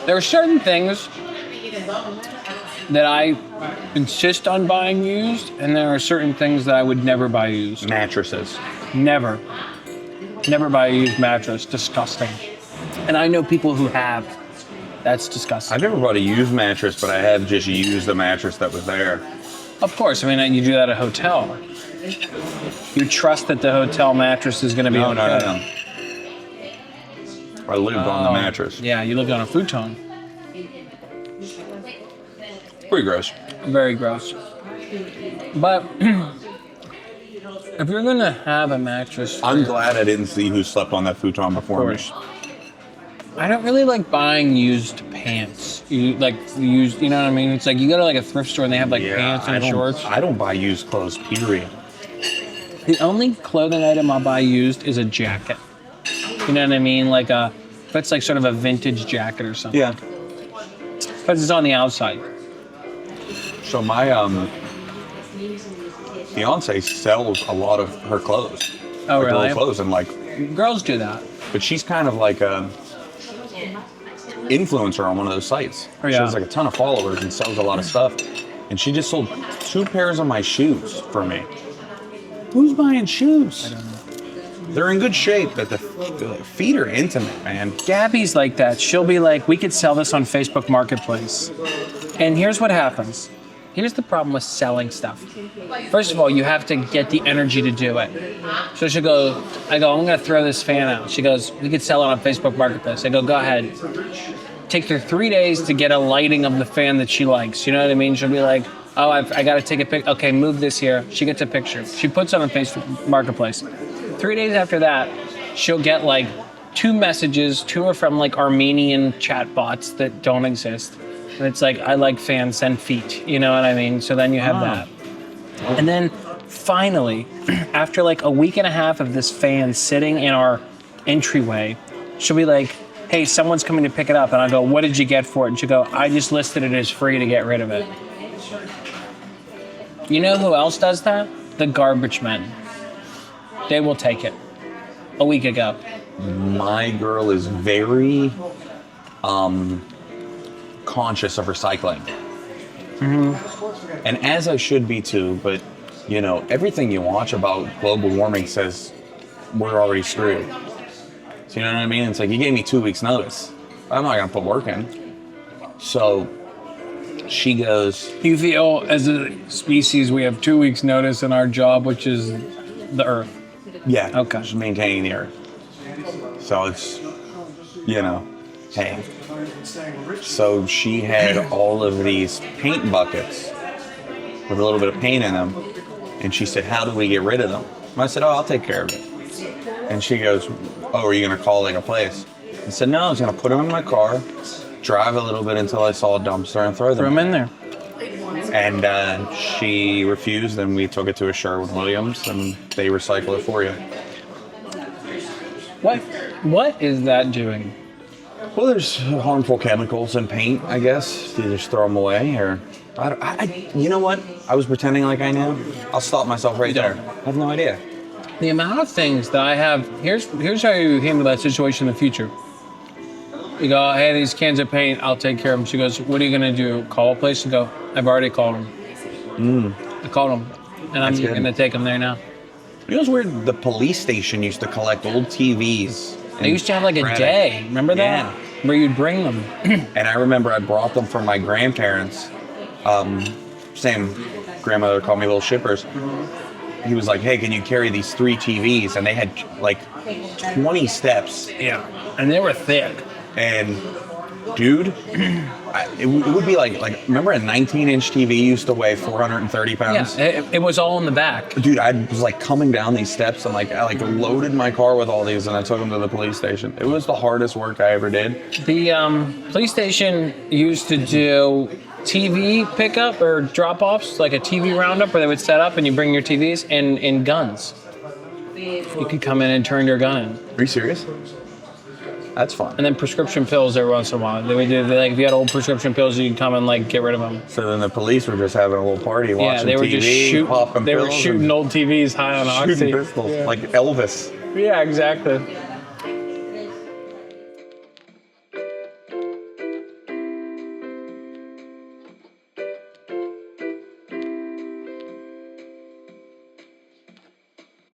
There are certain things that I insist on buying used, and there are certain things that I would never buy used. Mattresses. Never. Never buy a used mattress. Disgusting. And I know people who have. That's disgusting. I've never bought a used mattress, but I have just used the mattress that was there. Of course. I mean, you do that at a hotel. You trust that the hotel mattress is going to be okay. No. I lived on the mattress. Yeah, you lived on a futon. Pretty gross. Very gross. But if you're going to have a mattress... I'm glad I didn't see who slept on that futon before me. I don't really like buying used pants. You know what I mean? It's like you go to like a thrift store and they have like pants and shorts. I don't buy used clothes, period. The only clothing item I'll buy used is a jacket. You know what I mean? Like if it's like sort of a vintage jacket or something. Yeah. Because it's on the outside. So my fiance sells a lot of her clothes. Oh, like really? Her clothes and like... Girls do that. But she's kind of like a influencer on one of those sites. Oh, yeah. She has like a ton of followers and sells a lot of stuff. And she just sold 2 pairs of my shoes for me. Who's buying shoes? I don't know. They're in good shape, but the feet are intimate, man. Gabby's like that. She'll be like, we could sell this on Facebook Marketplace. And here's what happens. Here's the problem with selling stuff. First of all, you have to get the energy to do it. So I go, I'm gonna throw this fan out. She goes, we could sell it on Facebook Marketplace. I go ahead. Take her 3 days to get a lighting of the fan that she likes. You know what I mean? She'll be like, oh, I gotta take a pic. Okay, move this here. She gets a picture. She puts it on Facebook Marketplace. 3 days after that, she'll get like 2 messages. 2 are from like Armenian chat bots that don't exist. And it's like, I like fans, send feet. You know what I mean? So then you have that. And then finally, after like a week and a half of this fan sitting in our entryway, she'll be like, hey, someone's coming to pick it up. And I go, what did you get for it? And she'll go, I just listed it as free to get rid of it. You know who else does that? The garbage men. They will take it. A week ago. My girl is very conscious of recycling. Mm-hmm. And as I should be too, but you know, everything you watch about global warming says we're already screwed. So you know what I mean? It's like, you gave me 2 weeks notice. I'm not gonna put work in. So she goes... You feel as a species we have 2 weeks notice in our job, which is the earth. Yeah, okay. Just maintaining the earth. So it's, you know, hey. So she had all of these paint buckets with a little bit of paint in them. And she said, how do we get rid of them? And I said, oh, I'll take care of it. And she goes, oh, are you going to call like a place? I said, no, I was going to put them in my car, drive a little bit until I saw a dumpster and throw them in there. And she refused, and we took it to a Sherwin-Williams, and they recycle it for you. What is that doing? Well, there's harmful chemicals in paint, I guess. You just throw them away, or... you know what? I was pretending like I knew. I'll stop myself right there. I have no idea. The amount of things that I have... Here's how you handle that situation in the future. You go, hey, these cans of paint, I'll take care of them. She goes, what are you going to do? Call a place? And go, I've already called them. I called them, and I'm going to take them there now. You know what's weird? The police station used to collect old TVs. They used to have like a day. Remember that? Yeah. Where you'd bring them. And I remember I brought them for my grandparents. Same grandmother called me little shippers. He was like, hey, can you carry these 3 TVs? And they had like 20 steps. Yeah. And they were thick. And dude, it would be like remember a 19-inch TV used to weigh 430 pounds? Yeah, it was all in the back. Dude, I was like coming down these steps and I loaded my car with all these and I took them to the police station. It was the hardest work I ever did. The police station used to do TV pickup or drop-offs, like a TV roundup where they would set up and you bring your TVs and guns. You could come in and turn your gun in. Are you serious? That's fun. And then prescription pills every once in a while. They would do, like, if you had old prescription pills, you could come and like get rid of them. So then the police were just having a little party watching they were TV, popping They pills were shooting old TVs high on oxy. Shooting pistols, like Elvis. Yeah, exactly.